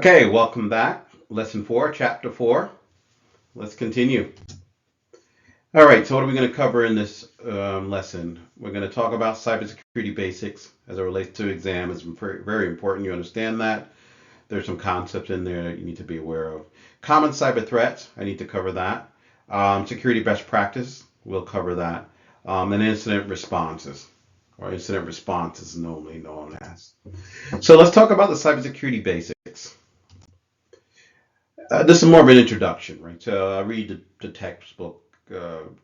Okay, welcome back. Lesson 4, Chapter 4. Let's continue. All right, so what are we going to cover in this lesson? We're going to talk about cybersecurity basics as it relates to exam. It's very, very important you understand that. There's some concepts in there that you need to be aware of. Common cyber threats, I need to cover that. Security best practice, we'll cover that. And incident responses, or incident response is normally known as. So let's talk about the cybersecurity basics. This is more of an introduction, right? So I read the textbook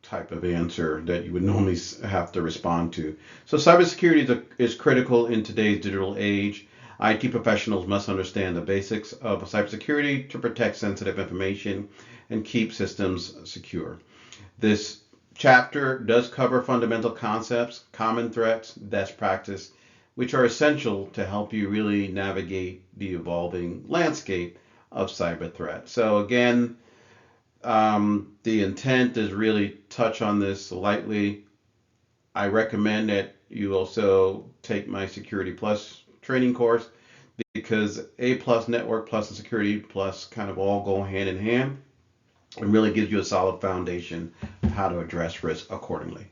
type of answer that you would normally have to respond to. So cybersecurity is critical in today's digital age. IT professionals must understand the basics of cybersecurity to protect sensitive information and keep systems secure. This chapter does cover fundamental concepts, common threats, best practice, which are essential to help you really navigate the evolving landscape of cyber threat. So again, the intent is really touch on this lightly. I recommend that you also take my Security Plus training course because A plus, Network plus, and Security Plus kind of all go hand in hand and really gives you a solid foundation of how to address risk accordingly.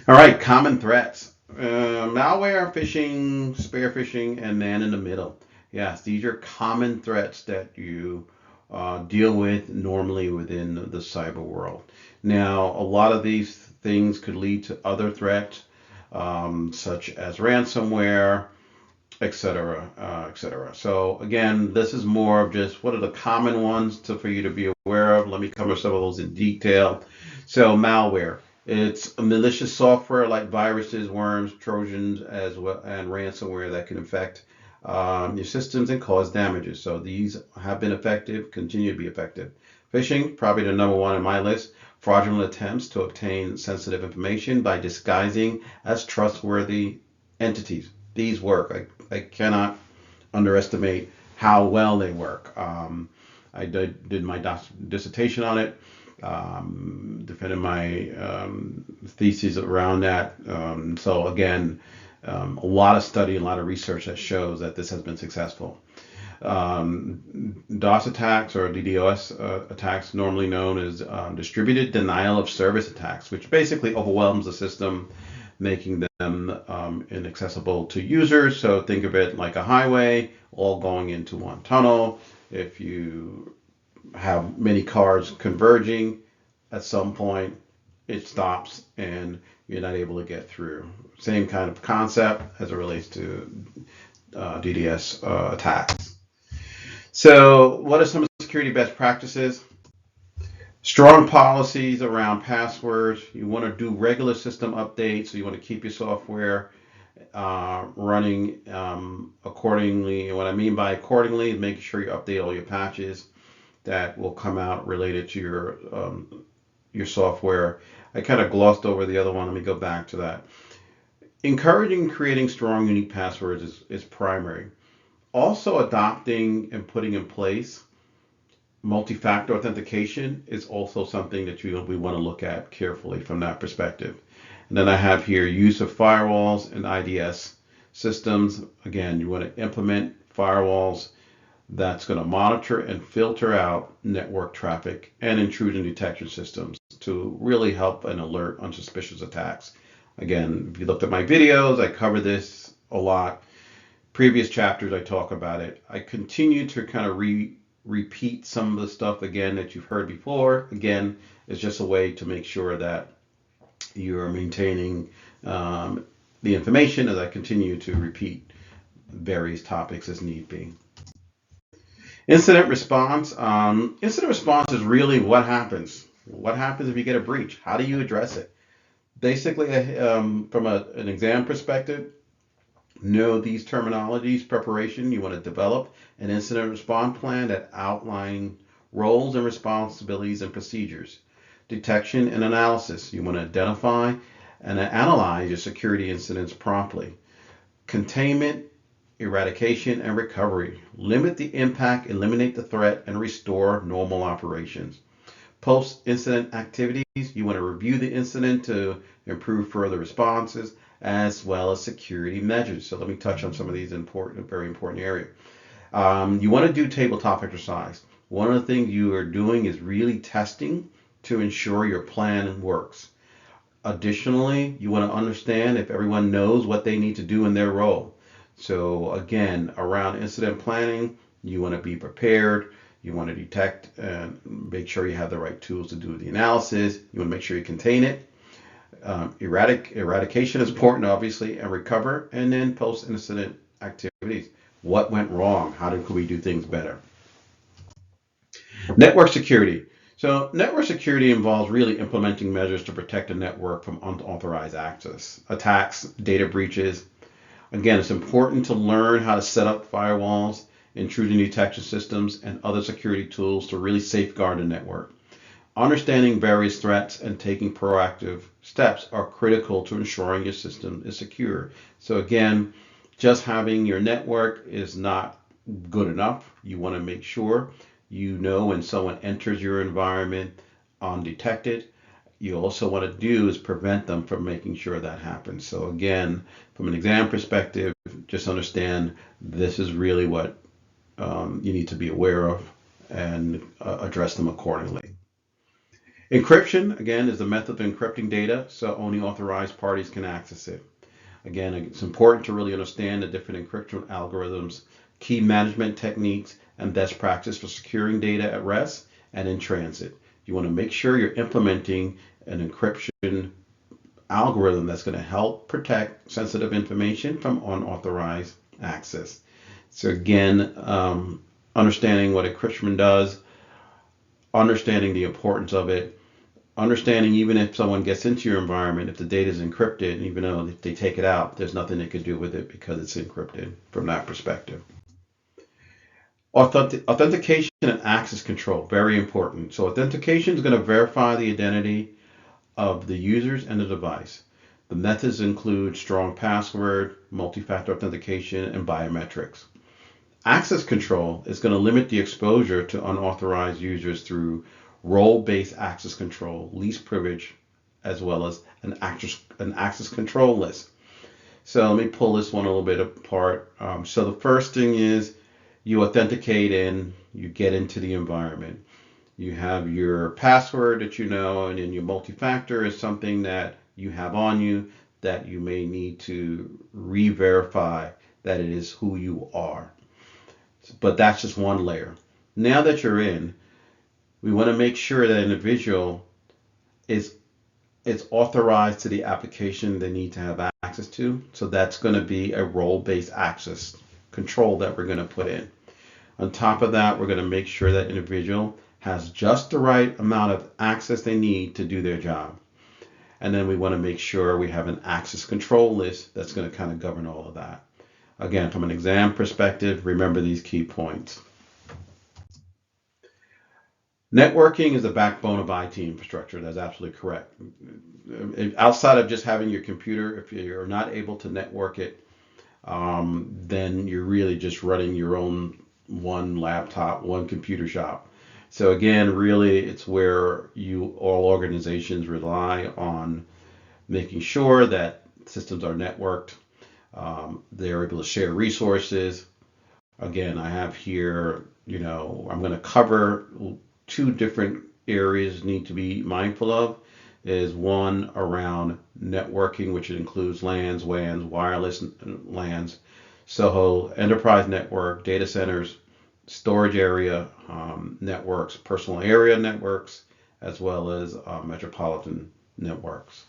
All right, common threats. Malware, phishing, spear phishing, and man in the middle. Yes, these are common threats that you deal with normally within the cyber world. Now, a lot of these things could lead to other threats, such as ransomware, etc., etc. So again, this is more of just what are the common ones for you to be aware of. Let me cover some of those in detail. So malware. It's a malicious software like viruses, worms, trojans, as well, and ransomware that can infect your systems and cause damages. So these have been effective, continue to be effective. Phishing, probably the number one on my list. Fraudulent attempts to obtain sensitive information by disguising as trustworthy entities. These work. I cannot underestimate how well they work. I did my dissertation on it, defended my thesis around that. So again, a lot of study, a lot of research that shows that this has been successful. DOS attacks or DDoS attacks, normally known as distributed denial of service attacks, which basically overwhelms the system, making them inaccessible to users. So think of it like a highway, all going into one tunnel. If you have many cars converging, at some point it stops and you're not able to get through. Same kind of concept as it relates to DDoS attacks. So what are some security best practices? Strong policies around passwords. You want to do regular system updates, so you want to keep your software running accordingly. And what I mean by accordingly is making sure you update all your patches that will come out related to your software. I kind of glossed over the other one. Let me go back to that. Encouraging creating strong, unique passwords is primary. Also, adopting and putting in place multi-factor authentication is also something that we want to look at carefully from that perspective. And then I have here use of firewalls and IDS systems. Again, you want to implement firewalls that's going to monitor and filter out network traffic and intrusion detection systems to really help and alert on suspicious attacks. Again, if you looked at my videos, I cover this a lot. Previous chapters, I talk about it. I continue to kind of repeat some of the stuff again that you've heard before. Again, it's just a way to make sure that you are maintaining the information as I continue to repeat various topics as need be. Incident response. Incident response is really what happens. What happens if you get a breach? How do you address it? Basically, from an exam perspective, know these terminologies. Preparation, you want to develop an incident response plan that outlines roles and responsibilities and procedures. Detection and analysis, you want to identify and analyze your security incidents promptly. Containment, eradication, and recovery. Limit the impact, eliminate the threat, and restore normal operations. Post-incident activities, you want to review the incident to improve further responses, as well as security measures. So let me touch on some of these very important areas. You want to do tabletop exercise. One of the things you are doing is really testing to ensure your plan works. Additionally, you want to understand if everyone knows what they need to do in their role. So again, around incident planning, you want to be prepared. You want to detect and make sure you have the right tools to do the analysis. You want to make sure you contain it. Eradication is important, obviously, and recover. And then post-incident activities. What went wrong? Could we do things better? Network security. So network security involves really implementing measures to protect a network from unauthorized access, attacks, data breaches. Again, it's important to learn how to set up firewalls, intrusion detection systems, and other security tools to really safeguard the network. Understanding various threats and taking proactive steps are critical to ensuring your system is secure. So again, just having your network is not good enough. You want to make sure you know when someone enters your environment undetected. You also want to do is prevent them from making sure that happens. So again, from an exam perspective, just understand this is really what you need to be aware of and address them accordingly. Encryption, again, is the method of encrypting data so only authorized parties can access it. Again, it's important to really understand the different encryption algorithms, key management techniques, and best practice for securing data at rest and in transit. You want to make sure you're implementing an encryption algorithm that's going to help protect sensitive information from unauthorized access. So again, understanding what encryption does, understanding the importance of it, understanding even if someone gets into your environment, if the data is encrypted, even though if they take it out, there's nothing they could do with it because it's encrypted from that perspective. Authentication and access control, very important. So authentication is going to verify the identity of the users and the device. The methods include strong password, multi-factor authentication, and biometrics. Access control is going to limit the exposure to unauthorized users through role-based access control, least privilege, as well as an access control list. So let me pull this one a little bit apart. So the first thing is you authenticate and you get into the environment. You have your password that you know, and then your multi-factor is something that you have on you that you may need to re-verify that it is who you are. But that's just one layer. Now that you're in, we want to make sure that an individual is authorized to the application they need to have access to. So that's going to be a role-based access control that we're going to put in. On top of that, we're going to make sure that individual has just the right amount of access they need to do their job. And then we want to make sure we have an access control list that's going to kind of govern all of that. Again, from an exam perspective, remember these key points. Networking is the backbone of IT infrastructure. That's absolutely correct. Outside of just having your computer, if you're not able to network it, then you're really just running your own one laptop, one computer shop. So again, really, it's where all organizations rely on making sure that systems are networked. They're able to share resources. Again, I have here, I'm going to cover two different areas need to be mindful of. Is one around networking, which includes LANs, WANs, wireless LANs, SOHO, enterprise network, data centers, storage area networks, personal area networks, as well as metropolitan networks.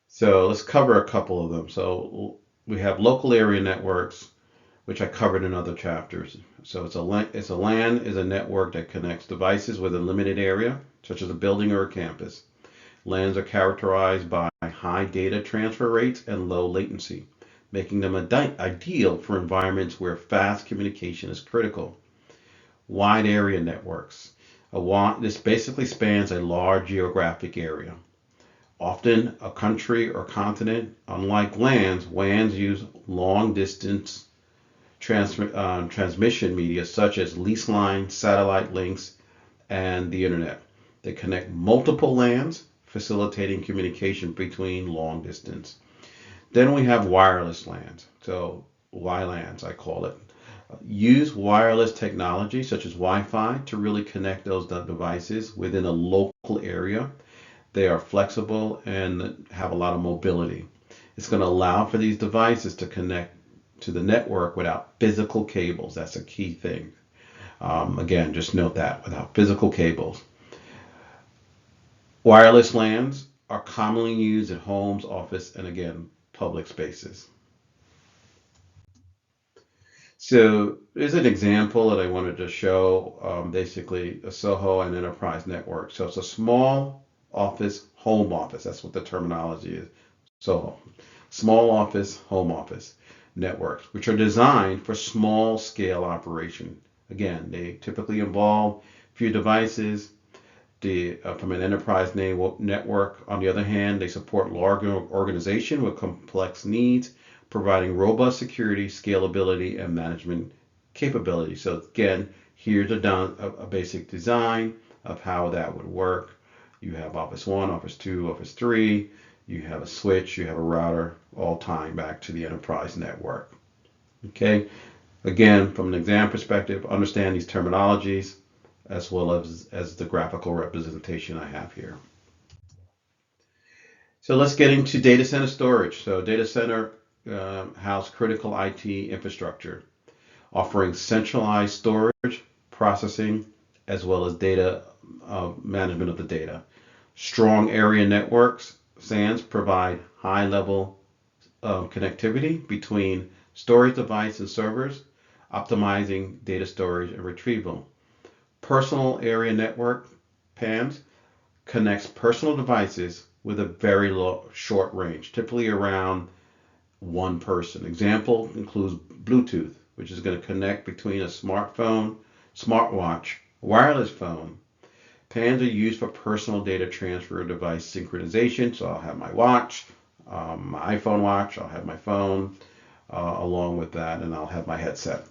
So let's cover a couple of them. So we have local area networks, which I covered in other chapters. So it's a LAN is a network that connects devices with a limited area, such as a building or a campus. LANs are characterized by high data transfer rates and low latency, making them ideal for environments where fast communication is critical. Wide area networks. This basically spans a large geographic area, often a country or continent. Unlike LANs, WANs use long distance transmission media such as lease lines, satellite links, and the internet. They connect multiple LANs, facilitating communication between long distance. Then we have wireless LANs, so WLANs I call it. Use wireless technology such as Wi-Fi to really connect those devices within a local area. They are flexible and have a lot of mobility. It's going to allow for these devices to connect to the network without physical cables. That's a key thing. Again, just note that without physical cables. Wireless LANs are commonly used in homes, office, and again, public spaces. So there's an example that I wanted to show, basically a SOHO and enterprise network. So it's a small office, home office. That's what the terminology is. SOHO. Small office, home office networks, which are designed for small scale operation. Again, they typically involve few devices. From an enterprise network, on the other hand, they support large organization with complex needs, providing robust security, scalability, and management capability. So again, here's a basic design of how that would work. You have Office 1, Office 2, Office 3. You have a switch, you have a router, all tying back to the enterprise network. Okay. Again, from an exam perspective, understand these terminologies as well as the graphical representation I have here. So let's get into data center storage. So data center house critical IT infrastructure, offering centralized storage, processing, as well as data management of the data. Strong area networks, SANs, provide high level connectivity between storage device and servers, optimizing data storage and retrieval. Personal area network, PANs, connects personal devices with a very short range, typically around one person. Example includes Bluetooth, which is going to connect between a smartphone, smartwatch, wireless phone. PANs are used for personal data transfer device synchronization. So I'll have my watch, my iPhone watch, I'll have my phone along with that, and I'll have my headset.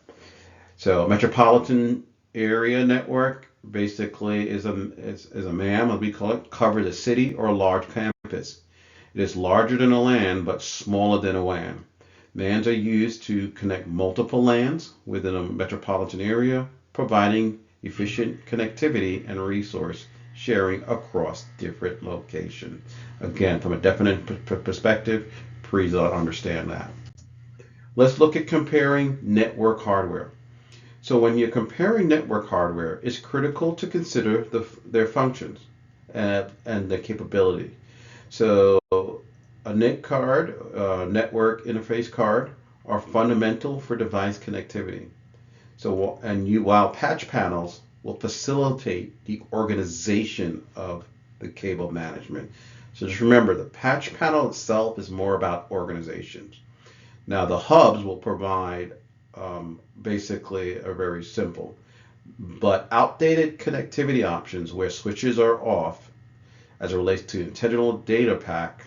So metropolitan area network basically is a MAM, as we call it, covers a city or a large campus. It is larger than a LAN, but smaller than a WAN. MANs are used to connect multiple LANs within a metropolitan area, providing efficient connectivity and resource sharing across different locations. Again, from a definite perspective, please understand that. Let's look at comparing network hardware. So when you're comparing network hardware, it's critical to consider their functions and their capability. So a NIC card, network interface card, are fundamental for device connectivity. So while patch panels will facilitate the organization of the cable management. So just remember, the patch panel itself is more about organizations. Now the hubs will provide basically are very simple, but outdated connectivity options where switches are off as it relates to intentional data pack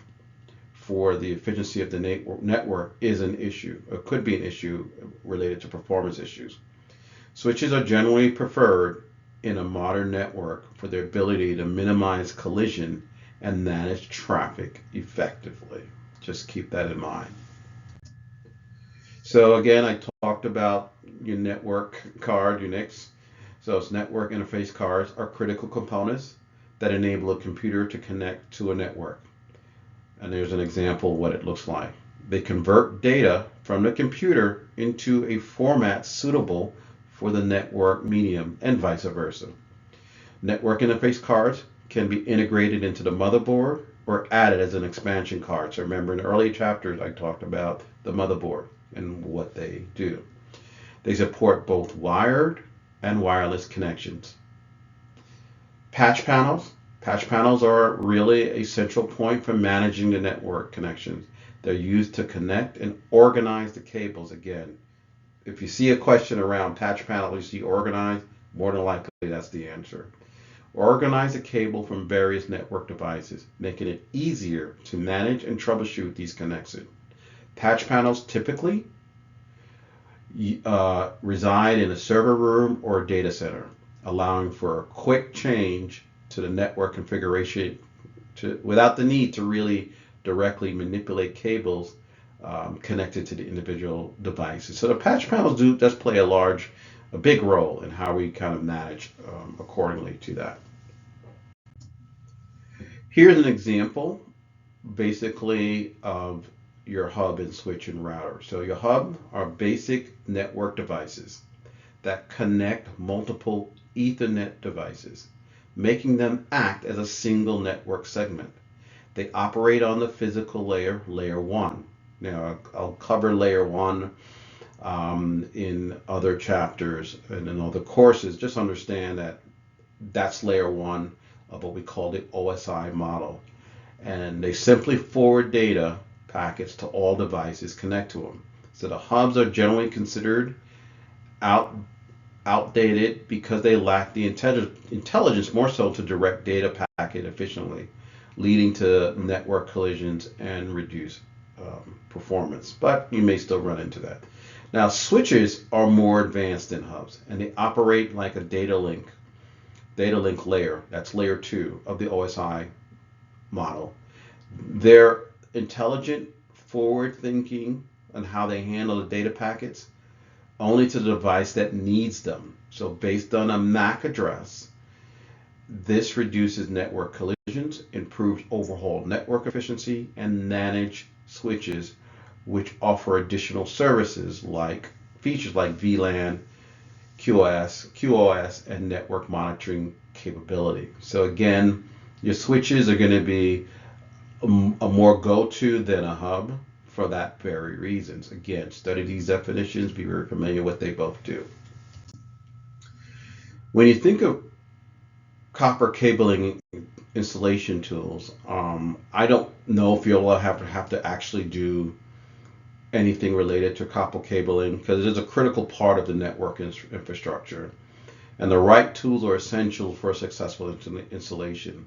for the efficiency of the network is an issue. It could be an issue related to performance issues. Switches are generally preferred in a modern network for their ability to minimize collision and manage traffic effectively. Just keep that in mind. So again, I talked about your network card, your NICs. So it's network interface cards are critical components that enable a computer to connect to a network. And there's an example of what it looks like. They convert data from the computer into a format suitable for the network medium and vice versa. Network interface cards can be integrated into the motherboard or added as an expansion card. So remember in the early chapters I talked about the motherboard and what they do. They support both wired and wireless connections. Patch panels. Patch panels are really a central point for managing the network connections. They're used to connect and organize the cables. Again, if you see a question around patch panel, you see organize, more than likely that's the answer. Organize a cable from various network devices, making it easier to manage and troubleshoot these connections. Patch panels typically reside in a server room or data center, allowing for a quick change to the network configuration without the need to really directly manipulate cables connected to the individual devices. So the patch panels does play a big role in how we kind of manage accordingly to that. Here's an example, basically, of your hub and switch and router. So your hub are basic network devices that connect multiple Ethernet devices, making them act as a single network segment. They operate on the physical layer, layer one. Now, I'll cover layer one in other chapters and in other courses. Just understand that that's layer one of what we call the OSI model. And they simply forward data packets to all devices connect to them. So the hubs are generally considered out outdated because they lack the intelligence more so to direct data packet efficiently, leading to network collisions and reduced performance. But you may still run into that. Now, switches are more advanced than hubs, and they operate like a data link layer. That's layer two of the OSI model. They're intelligent, forward thinking on how they handle the data packets only to the device that needs them. So based on a MAC address, this reduces network collisions, improves overall network efficiency, and manage switches which offer additional services like features like VLAN, QoS, and network monitoring capability. So again, your switches are going to be a more go-to than a hub for that very reasons. Again, study these definitions, be very familiar with what they both do. When you think of copper cabling installation tools, I don't know if you'll have to actually do anything related to copper cabling because it is a critical part of the network infrastructure, and the right tools are essential for a successful installation.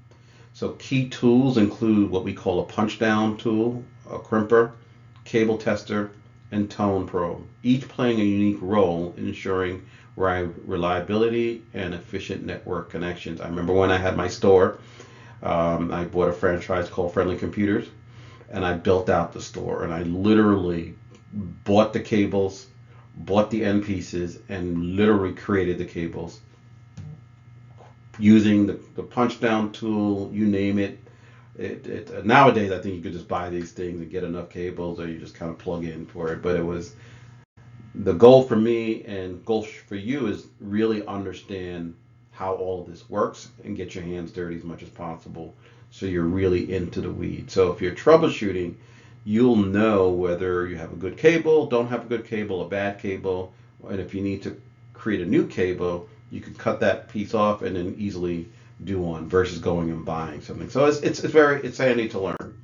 So key tools include what we call a punch down tool, a crimper, cable tester, and tone probe, each playing a unique role in ensuring reliability and efficient network connections. I remember when I had my store, I bought a franchise called Friendly Computers, and I built out the store, and I literally bought the cables, bought the end pieces, and literally created the cables using the punch down tool, you name it. Nowadays, I think you could just buy these things and get enough cables, or you just kind of plug in for it. But it was the goal for me and goal for you is really understand how all of this works and get your hands dirty as much as possible so you're really into the weeds. So if you're troubleshooting, you'll know whether you have a good cable, don't have a good cable, a bad cable, and if you need to create a new cable, you can cut that piece off and then easily do one versus going and buying something. So it's handy to learn.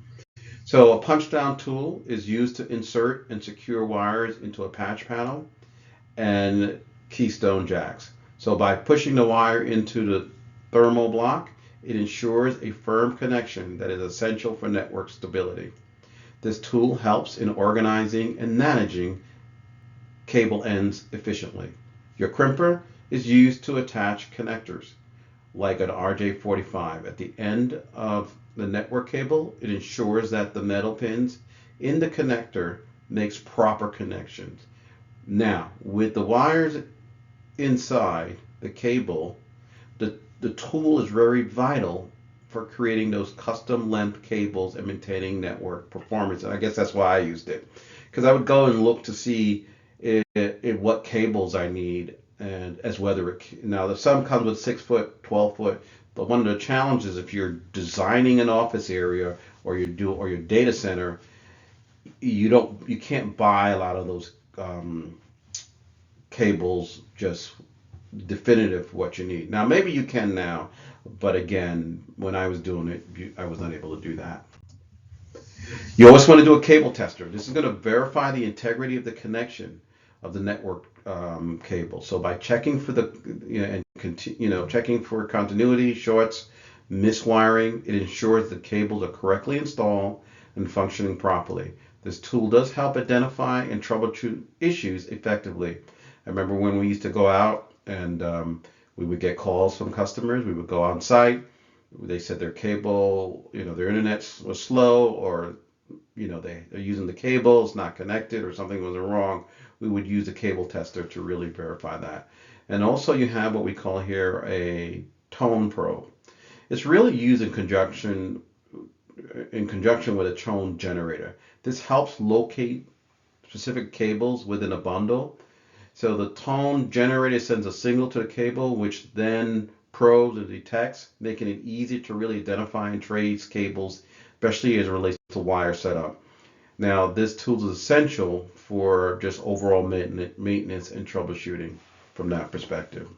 So a punch down tool is used to insert and secure wires into a patch panel and keystone jacks. So by pushing the wire into the thermal block, it ensures a firm connection that is essential for network stability. This tool helps in organizing and managing cable ends efficiently. Your crimper is used to attach connectors like an RJ45 at the end of the network cable. It ensures that the metal pins in the connector makes proper connections. Now, with the wires inside the cable, the tool is very vital for creating those custom length cables and maintaining network performance. And I guess that's why I used it, because I would go and look to see what cables I need, and as whether now some comes with 6 foot, 12 foot, but one of the challenges if you're designing an office area or your data center, you can't buy a lot of those cables just definitive what you need. Now maybe you can now, but again, when I was doing it, I was not able to do that. You always want to do a cable tester. This is going to verify the integrity of the connection of the network cable. So by checking for checking for continuity, shorts, miswiring, it ensures the cables are correctly installed and functioning properly. This tool does help identify and troubleshoot issues effectively. I remember when we used to go out and we would get calls from customers. We would go on site. They said their cable, their internet was slow, or they're using the cable, it's not connected, or something was wrong, we would use a cable tester to really verify that. And also you have what we call here a tone probe. It's really used in conjunction with a tone generator. This helps locate specific cables within a bundle. So the tone generator sends a signal to the cable, which then probes and detects, making it easy to really identify and trace cables, especially as it relates to wire setup. Now, this tool is essential for just overall maintenance and troubleshooting from that perspective.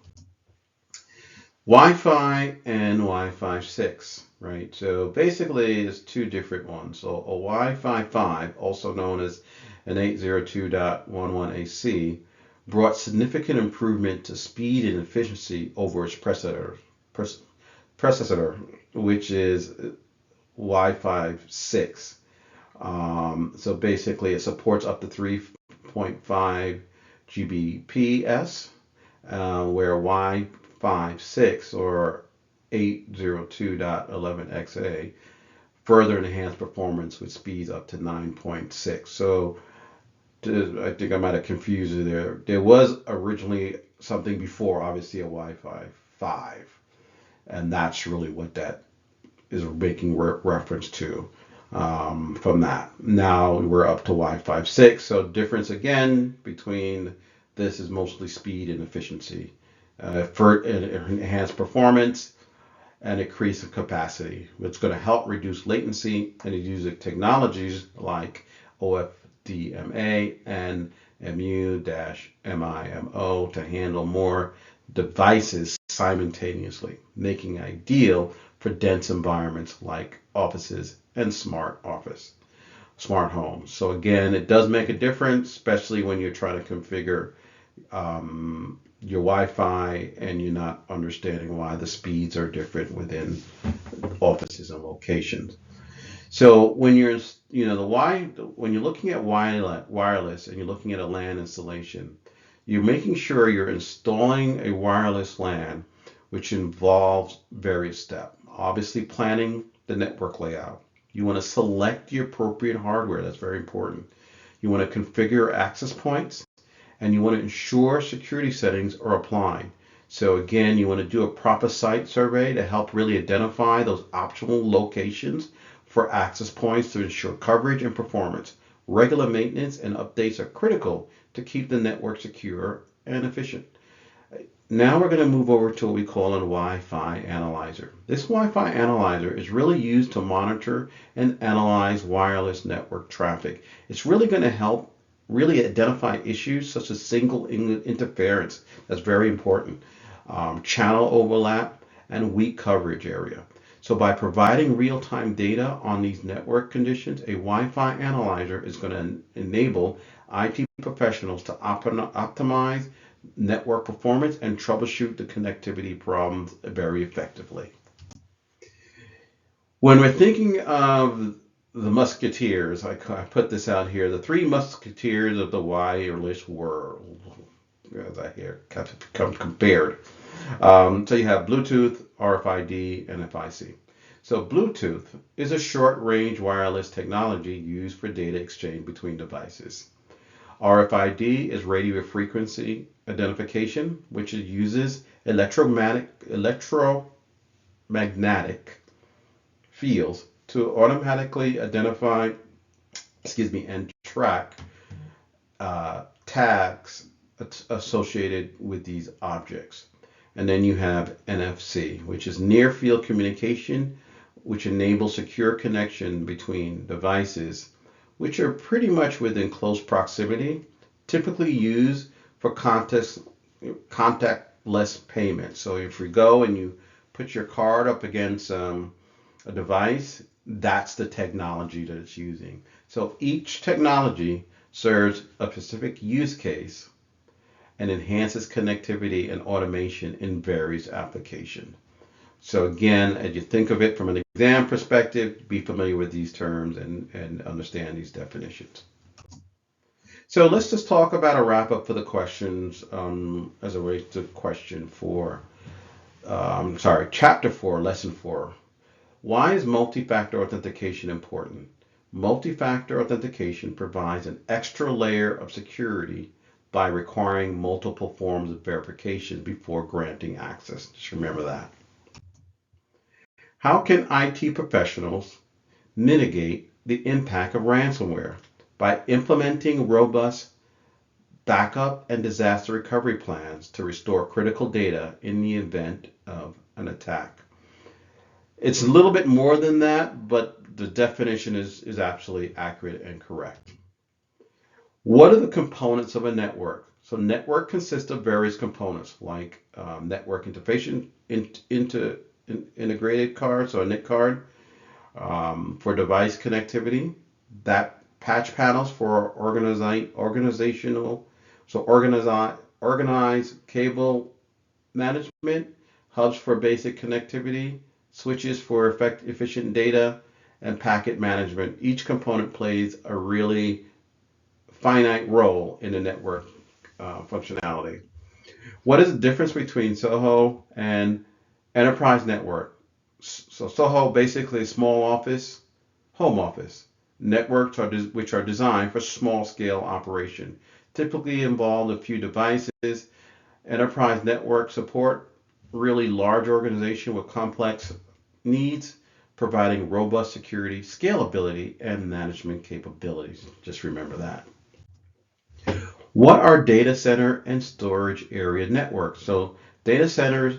Wi-Fi and Wi-Fi 6, right? So basically, there's two different ones. So a Wi-Fi 5, also known as an 802.11ac, brought significant improvement to speed and efficiency over its predecessor, which is Wi-Fi 6. So basically, it supports up to 3.5 Gbps, where Wi-Fi 6 or 802.11xa further enhanced performance with speeds up to 9.6. So I think I might have confused you there. There was originally something before, obviously a Wi-Fi 5, and that's really what that is making reference to from that. Now we're up to Wi-Fi 6, so difference again between this is mostly speed and efficiency, for enhanced performance and increase of capacity. It's going to help reduce latency, and it uses technologies like OFDMA and MU-MIMO to handle more devices simultaneously, making it ideal for dense environments like offices and smart homes. So again, it does make a difference, especially when you're trying to configure your Wi-Fi and you're not understanding why the speeds are different within offices and locations. So when you're, when you're looking at wireless and you're looking at a LAN installation, you're making sure you're installing a wireless LAN, which involves various steps. Obviously, planning the network layout. You want to select the appropriate hardware. That's very important. You want to configure access points, and you want to ensure security settings are applied. So again, you want to do a proper site survey to help really identify those optimal locations for access points to ensure coverage and performance. Regular maintenance and updates are critical to keep the network secure and efficient. Now we're going to move over to what we call a Wi-Fi analyzer. This Wi-Fi analyzer is really used to monitor and analyze wireless network traffic. It's really going to help really identify issues such as single interference. That's very important. Channel overlap and weak coverage area. So by providing real-time data on these network conditions, a Wi-Fi analyzer is going to enable IT professionals to optimize network performance and troubleshoot the connectivity problems very effectively. When we're thinking of the musketeers, I put this out here, the three musketeers of the wireless world, as I hear compared. So you have Bluetooth, RFID, and FIC. So Bluetooth is a short-range wireless technology used for data exchange between devices. RFID is radio frequency identification, which uses electromagnetic fields to automatically identify, and track tags associated with these objects. And then you have NFC, which is near field communication, which enables secure connection between devices, which are pretty much within close proximity, typically used for contactless payment. So if you go and you put your card up against a device, that's the technology that it's using. So each technology serves a specific use case and enhances connectivity and automation in various applications. So again, as you think of it from an exam perspective, be familiar with these terms and understand these definitions. So let's just talk about a wrap up for the questions as a way to question for, chapter 4, lesson 4. Why is multi-factor authentication important? Multi-factor authentication provides an extra layer of security by requiring multiple forms of verification before granting access. Just remember that. How can IT professionals mitigate the impact of ransomware? By implementing robust backup and disaster recovery plans to restore critical data in the event of an attack. It's a little bit more than that, but the definition is absolutely accurate and correct. What are the components of a network? So network consists of various components like network interface integrated cards, so a NIC card for device connectivity, that patch panels for organizational, so organized cable management, hubs for basic connectivity, switches for efficient data, and packet management. Each component plays a really finite role in the network functionality. What is the difference between SOHO and enterprise network? So SOHO basically small office, home office. Networks which are designed for small scale operation, typically involve a few devices. Enterprise network support really large organization with complex needs, providing robust security, scalability, and management capabilities. Just remember that. What are data center and storage area networks? So data centers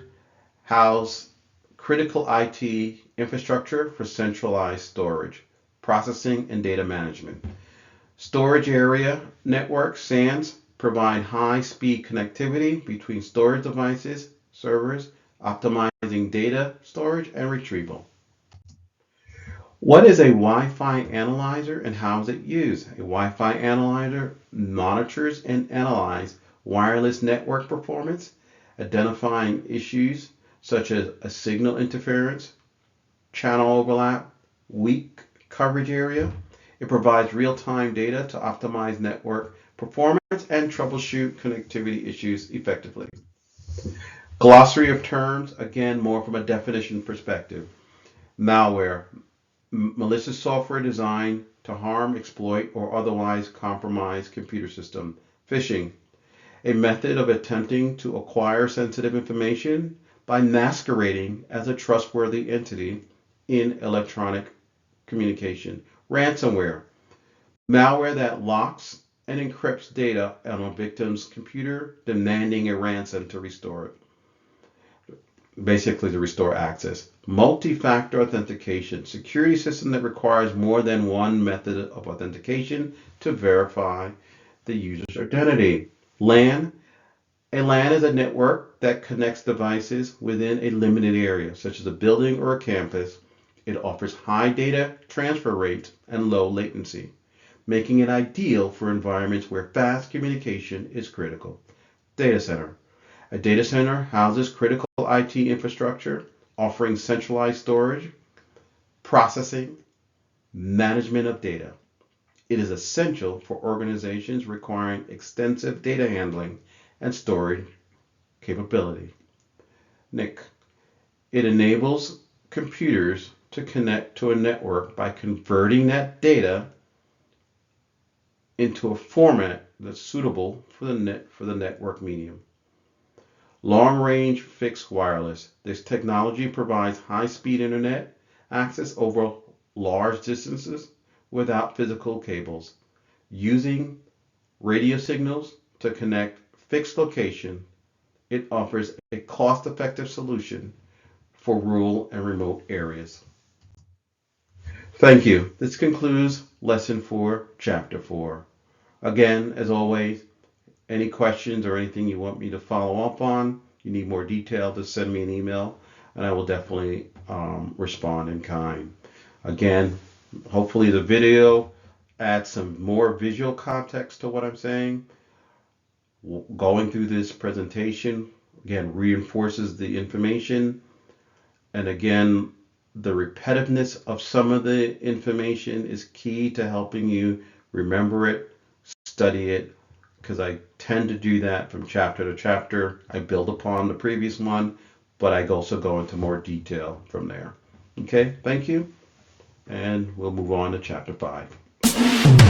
house critical IT infrastructure for centralized storage, processing, and data management. Storage area networks, SANs, provide high-speed connectivity between storage devices, servers, optimizing data storage and retrieval. What is a Wi-Fi analyzer and how is it used? A Wi-Fi analyzer monitors and analyzes wireless network performance, identifying issues such as a signal interference, channel overlap, weak coverage area. It provides real-time data to optimize network performance and troubleshoot connectivity issues effectively. Glossary of terms, again, more from a definition perspective. Malware, malicious software designed to harm, exploit, or otherwise compromise computer system. Phishing, a method of attempting to acquire sensitive information by masquerading as a trustworthy entity in electronic communication. Ransomware, malware that locks and encrypts data on a victim's computer, demanding a ransom to restore it. Basically to restore access. Multi-factor authentication, security system that requires more than one method of authentication to verify the user's identity. LAN, a LAN is a network that connects devices within a limited area, such as a building or a campus. It offers high data transfer rates and low latency, making it ideal for environments where fast communication is critical. Data center. A data center houses critical IT infrastructure, offering centralized storage, processing, management of data. It is essential for organizations requiring extensive data handling and storage capability. NIC. It enables computers to connect to a network by converting that data into a format that's suitable for the network medium. Long-range fixed wireless. This technology provides high-speed internet access over large distances without physical cables, using radio signals to connect fixed location. It offers a cost-effective solution for rural and remote areas. Thank you. This concludes Lesson 4, Chapter 4. Again, as always, any questions or anything you want me to follow up on, you need more detail, just send me an email and I will definitely respond in kind. Again, hopefully the video adds some more visual context to what I'm saying. Going through this presentation, again, reinforces the information. And again, the repetitiveness of some of the information is key to helping you remember it, study it, because I tend to do that from chapter to chapter. I build upon the previous one, but I also go into more detail from there. Okay, thank you. and we'll move on to chapter 5.